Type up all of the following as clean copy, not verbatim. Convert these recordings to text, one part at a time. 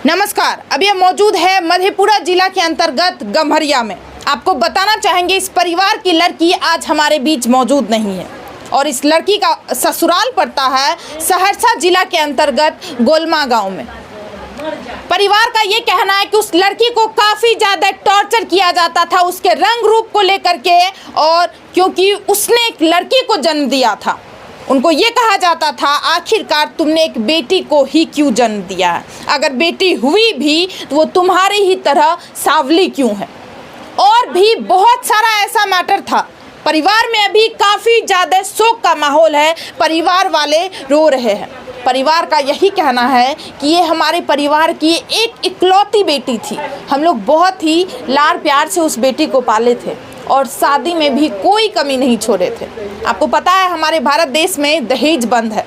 नमस्कार, अभी हम मौजूद है मधेपुरा जिला के अंतर्गत गम्हरिया में। आपको बताना चाहेंगे इस परिवार की लड़की आज हमारे बीच मौजूद नहीं है और इस लड़की का ससुराल पड़ता है सहरसा जिला के अंतर्गत गोलमा गांव में। परिवार का ये कहना है कि उस लड़की को काफ़ी ज़्यादा टॉर्चर किया जाता था उसके रंग रूप को लेकर के, और क्योंकि उसने एक लड़की को जन्म दिया था। उनको ये कहा जाता था आखिरकार तुमने एक बेटी को ही क्यों जन्म दिया है, अगर बेटी हुई भी तो वो तुम्हारे ही तरह सांवली क्यों है। और भी बहुत सारा ऐसा मैटर था। परिवार में अभी काफ़ी ज़्यादा शोक का माहौल है, परिवार वाले रो रहे हैं। परिवार का यही कहना है कि ये हमारे परिवार की एक इकलौती बेटी थी, हम लोग बहुत ही लाड़ प्यार से उस बेटी को पाले थे और शादी में भी कोई कमी नहीं छोड़े थे। आपको पता है हमारे भारत देश में दहेज बंद है,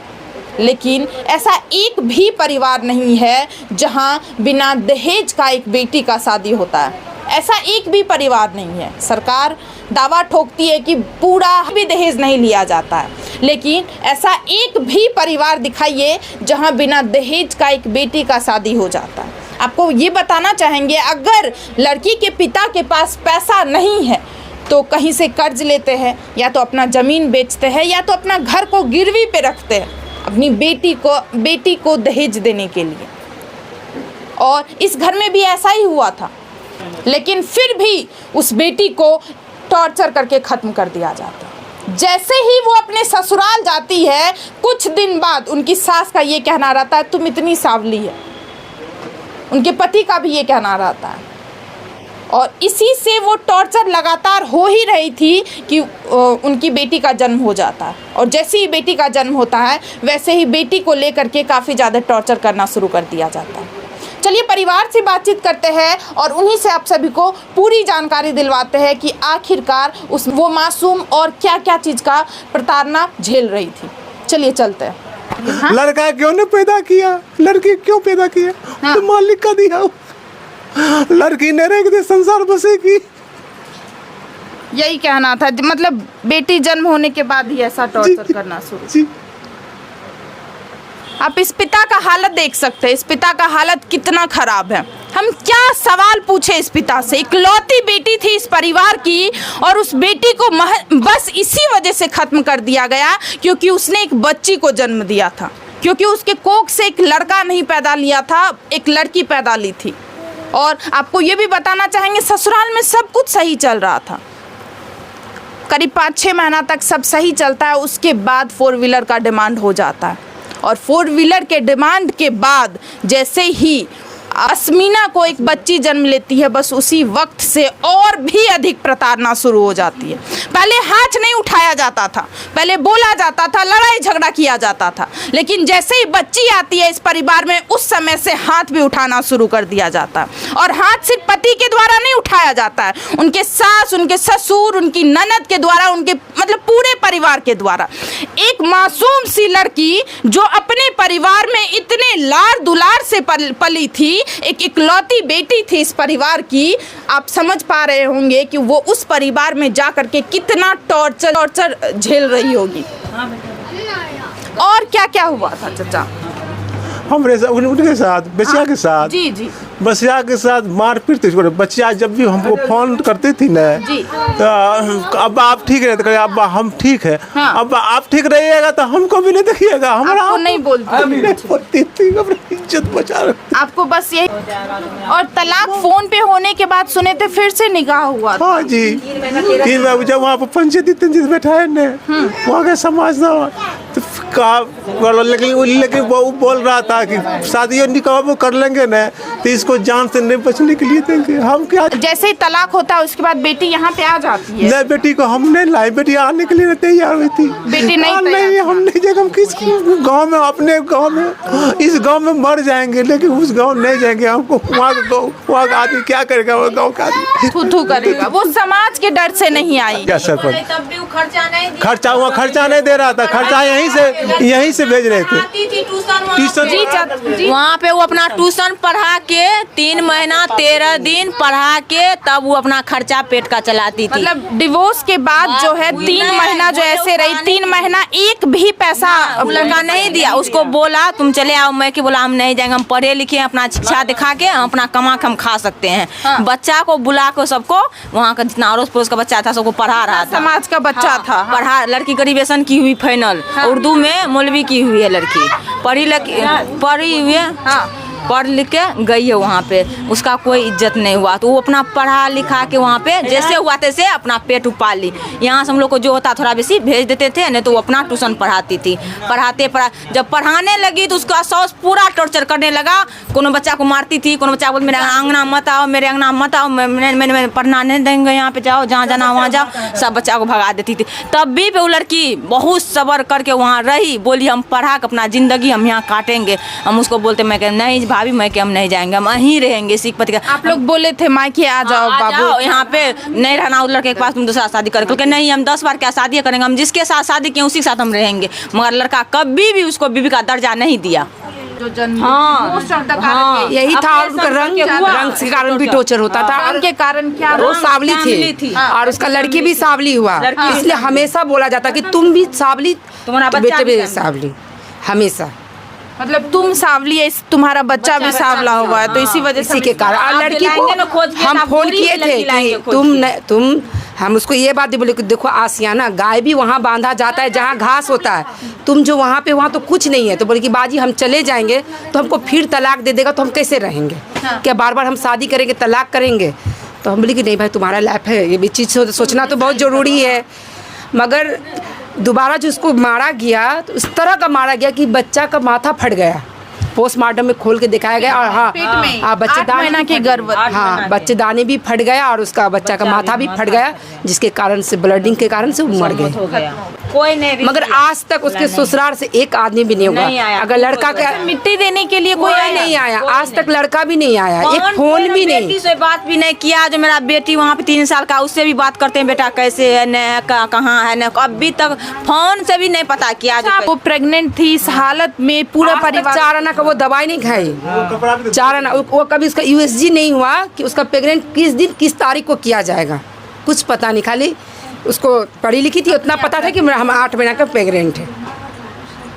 लेकिन ऐसा एक भी परिवार नहीं है जहां बिना दहेज का एक बेटी का शादी होता है। ऐसा एक भी परिवार नहीं है। सरकार दावा ठोकती है कि पूरा भी दहेज नहीं लिया जाता है, लेकिन ऐसा एक भी परिवार दिखाइए जहां बिना दहेज का एक बेटी का शादी हो जाता है। आपको ये बताना चाहेंगे, अगर लड़की के पिता के पास पैसा नहीं है तो कहीं से कर्ज लेते हैं, या तो अपना ज़मीन बेचते हैं, या तो अपना घर को गिरवी पे रखते हैं अपनी बेटी को दहेज देने के लिए। और इस घर में भी ऐसा ही हुआ था, लेकिन फिर भी उस बेटी को टॉर्चर करके ख़त्म कर दिया जाता। जैसे ही वो अपने ससुराल जाती है, कुछ दिन बाद उनकी सास का ये कहना रहता है तुम इतनी सांवली है। उनके पति का भी ये कहना रहता है, और इसी से वो टॉर्चर लगातार हो ही रही थी कि उनकी बेटी का जन्म हो जाता है। और जैसे ही बेटी का जन्म होता है वैसे ही बेटी को लेकर के काफ़ी ज़्यादा टॉर्चर करना शुरू कर दिया जाता है। चलिए परिवार से बातचीत करते हैं और उन्हीं से आप सभी को पूरी जानकारी दिलवाते हैं कि आखिरकार वो मासूम और क्या क्या चीज़ का प्रताड़ना झेल रही थी। चलिए चलते हैं। हाँ? लड़का क्यों ने पैदा किया, लड़की क्यों पैदा किया? हाँ? तो मालिक का दिया, लड़की ने रह गई संसार बसेगी। यही कहना था, मतलब बेटी जन्म होने के बाद ही ऐसा टॉर्चर करना शुरू। आप इस पिता का हालत देख सकते हैं, इस पिता का हालत कितना खराब है। हम क्या सवाल पूछे इस पिता से। इकलौती बेटी थी इस परिवार की, और उस बेटी को बस इसी वजह से ख़त्म कर दिया गया क्योंकि उसने एक बच्ची को जन्म दिया था, क्योंकि उसके कोख से एक लड़का नहीं पैदा लिया था, एक लड़की पैदा ली थी। और आपको ये भी बताना चाहेंगे ससुराल में सब कुछ सही चल रहा था, करीब 5-6 महीना तक सब सही चलता है। उसके बाद 4 व्हीलर का डिमांड हो जाता है, और 4 व्हीलर के डिमांड के बाद जैसे ही अस्मीना को एक बच्ची जन्म लेती है, बस उसी वक्त से और भी अधिक प्रताड़ना शुरू हो जाती है। पहले हाथ नहीं उठाया जाता था, पहले बोला जाता था, लड़ाई झगड़ा किया जाता था, लेकिन जैसे ही बच्ची आती है इस परिवार में उस समय से हाथ भी उठाना शुरू कर दिया जाता है। और हाथ सिर्फ पति के द्वारा नहीं उठाया जाता है, उनके सास, उनके ससुर, उनकी ननद के द्वारा, उनके मतलब पूरे परिवार के द्वारा। एक मासूम सी लड़की जो अपने परिवार में इतने लाड़ दुलार से पली थी, एक इकलौती बेटी थी इस परिवार की, आप समझ पा रहे होंगे कि वो उस परिवार में जा करके कितना टॉर्चर झेल रही होगी। और क्या क्या हुआ था चाचा? उनके साथ बच्चिया के साथ जी बच्चिया के साथ मारपीट थी। बच्चिया जब भी हमको फोन करती थी ना, तो अब आप ठीक रहते, तो अब हम ठीक है। हाँ। अब आप ठीक रहिएगा तो हमको भी नहीं देखिएगा, हमारा नहीं बोलती थी, इज्जत बचा रखती। आपको बस यही। और तलाक फोन पे होने के बाद सुने थे फिर से निकाह हुआ। हाँ जी, 3 बार जब वहाँ पर पंचायती बैठाए ने, वहाँ के समाज तो कहा, लेकिन वो बोल रहा था कि शादी निकाह वो कर लेंगे ना तो इसको जान से नहीं बचने के लिए देंगे। हम क्या, जैसे ही तलाक होता है उसके बाद बेटी यहाँ पे आ जाती है। नहीं, बेटी को हम नहीं लाई, बेटी आने के लिए तैयार हुई थी। बेटी नहीं, हम नहीं जाएंगे। हम किस गांव में, अपने गांव में, इस गांव में मर जाएंगे, लेकिन उस गांव नहीं जाएंगे। हमको वहाँ का आदमी क्या करेगा, वो गाँव का आदमी थू करेगा। वो समाज के डर से नहीं आई, खर्चा खर्चा नहीं दे रहा था, खर्चा यहीं से भेज रहे थे। ट्यूशन वहाँ पे वो अपना ट्यूशन पढ़ा के 3 महीना 13 दिन पढ़ा के तब वो अपना खर्चा पेट का चलाती थी। मतलब डिवोर्स के बाद जो है 3 महीना जो ऐसे रही, 3 महीना एक भी पैसा लड़का नहीं दिया। उसको बोला तुम चले आओ, मैं कि बोला हम नहीं जाएंगे, हम पढ़े लिखे हैं, अपना शिक्षा दिखा के हम अपना कमा के हम खा सकते हैं। बच्चा को बुला के सबको वहाँ का जितना अड़ोस पड़ोस का बच्चा था सबको पढ़ा रहा था, समाज का बच्चा था। पढ़ा। लड़की ग्रेजुएशन की हुई फाइनल, उर्दू में मौलवी की हुई है लड़की, पढ़ी हुई है, पढ़ लिख के गई है वहाँ पे, उसका कोई इज्जत नहीं हुआ। तो वो अपना पढ़ा लिखा के वहाँ पे जैसे हुआ तैसे अपना पेट उपा ली। यहाँ से हम लोग को जो होता थोड़ा बेसी भेज देते थे, नहीं तो वो अपना ट्यूशन पढ़ाती थी। जब पढ़ाने लगी तो उसका सास पूरा टॉर्चर करने लगा। कोनो बच्चा को मारती थी, कोनो बच्चा को मेरे आंगना मत आओ, मेरे आंगना मत आओ, मैंने पढ़ना नहीं देंगे, यहाँ पे जाओ, जहाँ जाना वहाँ जाओ, सब बच्चा को भगा देती थी। तब भी वो लड़की बहुत सब्र करके वहाँ रही, बोली हम पढ़ा के अपना ज़िंदगी हम यहाँ काटेंगे। हम उसको बोलते, मैं कह नहीं भाभी मैं कि हम नहीं जाएंगे, हम यहीं रहेंगे सीख पति का। आप लोग बोले थे मायके आ जाओ बाबू, यहाँ पे नहीं रहना उस लड़के के पास, तुम दूसरा शादी करो। क्योंकि नहीं हम 10 बार क्या शादी करेंगे, हम जिसके साथ शादी किए उसी के साथ हम रहेंगे। मगर लड़का कभी भी उसको बीवी का दर्जा नहीं दिया। यही था। और उनका रंग के कारण भी टॉर्चर होता था। रंग के कारण क्या? वो सांवली थी और उसका लड़की भी सांवली हुआ, इसलिए हमेशा बोला जाता कि तुम भी सांवली, तुम्हारा बेटे भी सांवली, हमेशा। मतलब तुम सांवली है, तुम्हारा बच्चा भी सांवला हुआ है, तो इसी वजह से के कारण लड़की को हम फोन किए थे कि तुम हम उसको ये बात भी बोले कि देखो आसियाना, गाय भी वहाँ बांधा जाता है जहाँ घास होता है, तुम जो वहाँ पे, वहाँ तो कुछ नहीं है। तो बोले कि बाजी हम चले जाएंगे तो हमको फिर तलाक दे देगा, तो हम कैसे रहेंगे? क्या बार बार हम शादी करेंगे, तलाक करेंगे? तो हम बोले कि नहीं भाई तुम्हारा लाइफ है, ये भी चीज़ सोचना तो बहुत ज़रूरी है। मगर दोबारा जो उसको मारा गया तो उस तरह का मारा गया कि बच्चा का माथा फट गया, पोस्टमार्टम में खोल के दिखाया गया। और हाँ बच्चेदानी की गर्भवती, हाँ बच्चेदानी भी फट गया और उसका बच्चा का माथा भी फट गया, जिसके कारण से ब्लडिंग के कारण से वो मर गए। कोई नहीं, मगर आज तक उसके ससुराल से एक आदमी भी नहीं हुआ। अगर लड़का का मिट्टी देने के लिए कोई नहीं आया, आज तक लड़का भी नहीं आया, एक फोन भी नहीं, बेटी से बात भी नहीं किया। जो मेरा बेटी वहाँ पे 3 साल का, उससे भी बात करते हैं, बेटा कैसे है न, कहाँ है न, अभी तक फोन से भी नहीं पता किया। वो प्रेग्नेंट थी, इस हालत में पूरा परिवार 4 आना का वो दवाई नहीं खाई, 4 आना वो कभी उसका USG नहीं हुआ कि उसका प्रेग्नेंट किस दिन किस तारीख को किया जाएगा, कुछ पता नहीं। खाली उसको पढ़ी लिखी थी, उतना पता था कि हम 8 महीना का प्रेग्नेंट है,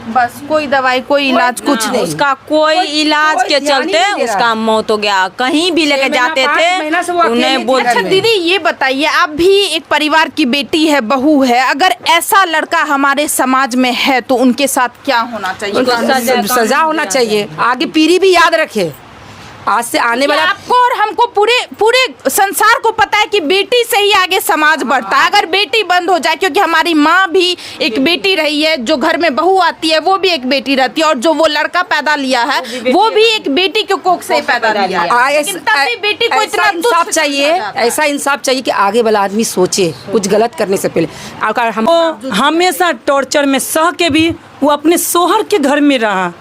बस। कोई दवाई कोई इलाज कुछ नहीं, उसका कोई इलाज के चलते उसका मौत हो गया। कहीं भी लेके जाते थे उन्हें बोल। अच्छा दीदी ये बताइए, आप भी एक परिवार की बेटी है, बहू है, अगर ऐसा लड़का हमारे समाज में है तो उनके साथ क्या होना चाहिए? सजा होना चाहिए, आगे पीढ़ी भी याद रखे। आज से आने वाला आपको और हमको पूरे संसार को पता है कि बेटी से ही आगे समाज बढ़ता है। अगर बेटी बंद हो जाए, क्योंकि हमारी माँ भी एक बेटी रही है, जो घर में बहू आती है वो भी एक बेटी रहती है, और जो वो लड़का पैदा लिया है वो भी एक बेटी के कोख से पैदा लिया है। लेकिन तब भी बेटी को इतना इंसाफ चाहिए, ऐसा इंसाफ चाहिए कि आगे वाला आदमी सोचे कुछ गलत करने से पहले। अगर हम हमेशा टॉर्चर में सह के भी वो अपने शोहर के घर में रहा,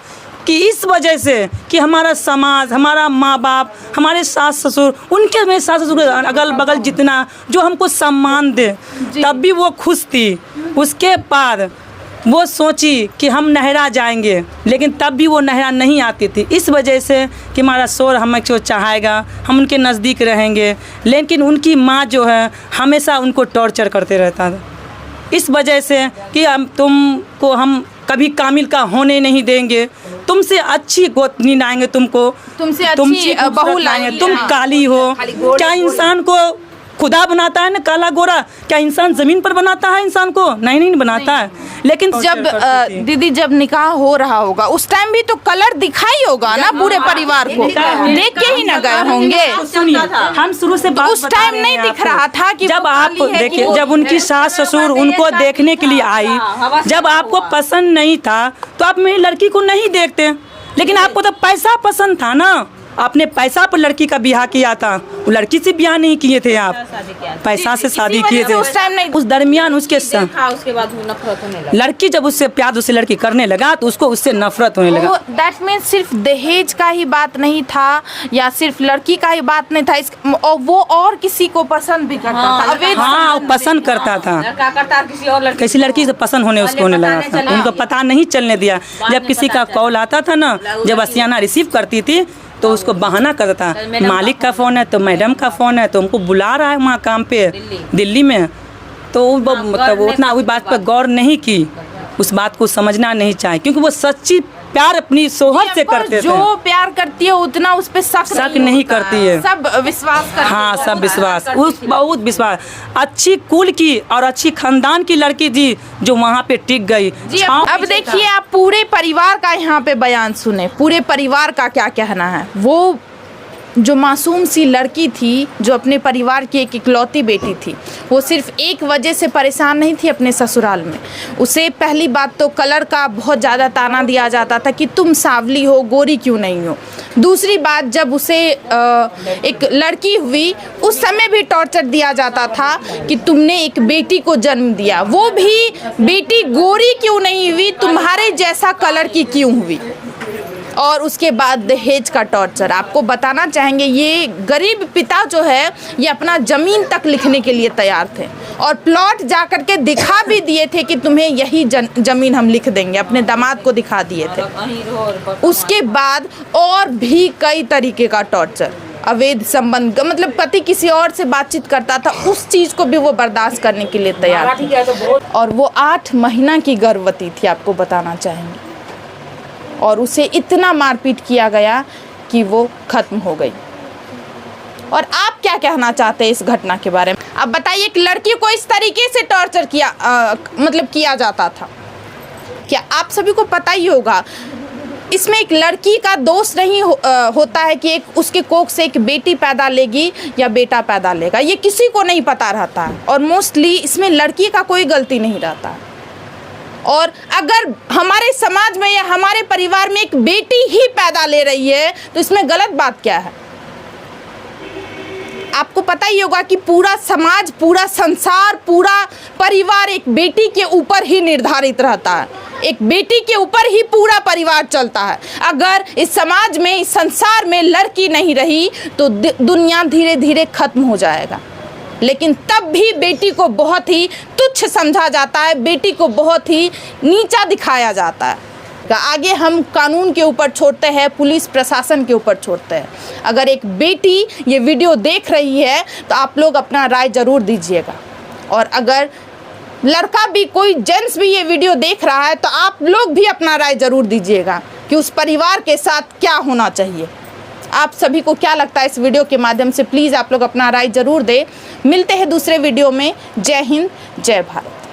कि इस वजह से कि हमारा समाज, हमारा माँ बाप, हमारे सास ससुर, उनके में सास ससुर अगल बगल जितना जो हमको सम्मान दे, तब भी वो खुश थी। उसके बाद वो सोची कि हम नहरा जाएंगे, लेकिन तब भी वो नहरा नहीं आती थी, इस वजह से कि हमारा शोहर हमें जो चाहेगा हम उनके नज़दीक रहेंगे। लेकिन उनकी माँ जो है हमेशा उनको टॉर्चर करते रहता था, इस वजह से कि तुमको हम कभी कामिल का होने नहीं देंगे, तुमसे अच्छी गोतनी लाएंगे, तुमसे अच्छी बहू लाएंगे, तुम काली हो। क्या इंसान को खुदा बनाता है ना काला गोरा? क्या इंसान जमीन पर बनाता है इंसान को? नहीं बनाता है। लेकिन जब दीदी जब निकाह हो रहा होगा उस टाइम भी तो कलर दिखाई होगा ना पूरे परिवार को, देख के ही न गए होंगे। हम शुरू से उस टाइम नहीं दिख रहा था कि जब आप देखिए, जब उनकी सास ससुर उनको देखने के लिए आई, जब आपको पसंद नहीं था तो आप मेरी लड़की को नहीं देखते, लेकिन आपको तो पैसा पसंद था ना, आपने पैसा पर लड़की का ब्याह किया था, वो लड़की से ब्याह नहीं किए थे, आप पैसा से शादी किए थे। उस टाइम नहीं, उस दरमियान उसके उसके बाद नफरत होने लगा। लड़की जब उससे प्यार दूसरी लड़की करने लगा तो उसको उससे नफरत होने लगा। दैट मीन्स सिर्फ दहेज का ही बात नहीं था, या सिर्फ लड़की का ही बात नहीं था, वो और किसी को पसंद भी करता था। हाँ, वो पसंद करता था, किसी लड़की से पसंद होने उसको होने लगा था, उनको पता नहीं चलने दिया। जब किसी का कॉल आता था ना, जब आसियाना रिसीव करती थी तो उसको बहाना करता था, मालिक का फ़ोन है तो मैडम का फ़ोन है तो हमको बुला रहा है वहाँ काम पे दिल्ली में। तो मतलब उतना उस बात पर गौर नहीं की, उस बात को समझना नहीं चाहे, क्योंकि वो सच्ची प्यार अपनी सोहर से करते थे। जो प्यार करती है उतना उस पे शक नहीं करती है, सब विश्वास करते हाँ सब विश्वास, उस बहुत विश्वास। अच्छी कुल की और अच्छी खानदान की लड़की थी जो वहाँ पे टिक गई। जी अब देखिए, आप पूरे परिवार का यहाँ पे बयान सुने, पूरे परिवार का क्या कहना है। वो जो मासूम सी लड़की थी, जो अपने परिवार की एक इकलौती बेटी थी, वो सिर्फ एक वजह से परेशान नहीं थी अपने ससुराल में। उसे पहली बात तो कलर का बहुत ज़्यादा ताना दिया जाता था कि तुम सांवली हो, गोरी क्यों नहीं हो। दूसरी बात, जब उसे एक लड़की हुई उस समय भी टॉर्चर दिया जाता था कि तुमने एक बेटी को जन्म दिया, वो भी बेटी गोरी क्यों नहीं हुई, तुम्हारे जैसा कलर की क्यों हुई। और उसके बाद दहेज का टॉर्चर। आपको बताना चाहेंगे, ये गरीब पिता जो है ये अपना ज़मीन तक लिखने के लिए तैयार थे और प्लॉट जा कर के दिखा भी दिए थे कि तुम्हें यही ज़मीन हम लिख देंगे, अपने दामाद को दिखा दिए थे। उसके बाद और भी कई तरीके का टॉर्चर, अवैध संबंध, मतलब पति किसी और से बातचीत करता था, उस चीज़ को भी वो बर्दाश्त करने के लिए तैयार थी। और वो 8 महीना की गर्भवती थी, आपको बताना चाहेंगे, और उसे इतना मारपीट किया गया कि वो ख़त्म हो गई। और आप क्या कहना चाहते हैं इस घटना के बारे में? अब बताइए, एक लड़की को इस तरीके से टॉर्चर किया जाता था। क्या आप सभी को पता ही होगा, इसमें एक लड़की का दोष नहीं होता है कि एक उसके कोख से एक बेटी पैदा लेगी या बेटा पैदा लेगा, ये किसी को नहीं पता रहता है। और मोस्टली इसमें लड़की का कोई गलती नहीं रहता है। और अगर हमारे समाज में या हमारे परिवार में एक बेटी ही पैदा ले रही है तो इसमें गलत बात क्या है? आपको पता ही होगा कि पूरा समाज, पूरा संसार, पूरा परिवार एक बेटी के ऊपर ही निर्धारित रहता है। एक बेटी के ऊपर ही पूरा परिवार चलता है। अगर इस समाज में, इस संसार में लड़की नहीं रही तो दुनिया धीरे धीरे खत्म हो जाएगा। लेकिन तब भी बेटी को बहुत ही तुच्छ समझा जाता है, बेटी को बहुत ही नीचा दिखाया जाता है। आगे हम कानून के ऊपर छोड़ते हैं, पुलिस प्रशासन के ऊपर छोड़ते हैं। अगर एक बेटी ये वीडियो देख रही है तो आप लोग अपना राय ज़रूर दीजिएगा। और अगर लड़का भी, कोई जेंट्स भी ये वीडियो देख रहा है तो आप लोग भी अपना राय ज़रूर दीजिएगा कि उस परिवार के साथ क्या होना चाहिए। आप सभी को क्या लगता है इस वीडियो के माध्यम से? प्लीज़ आप लोग अपना राय ज़रूर दें। मिलते हैं दूसरे वीडियो में। जय हिंद, जय भारत।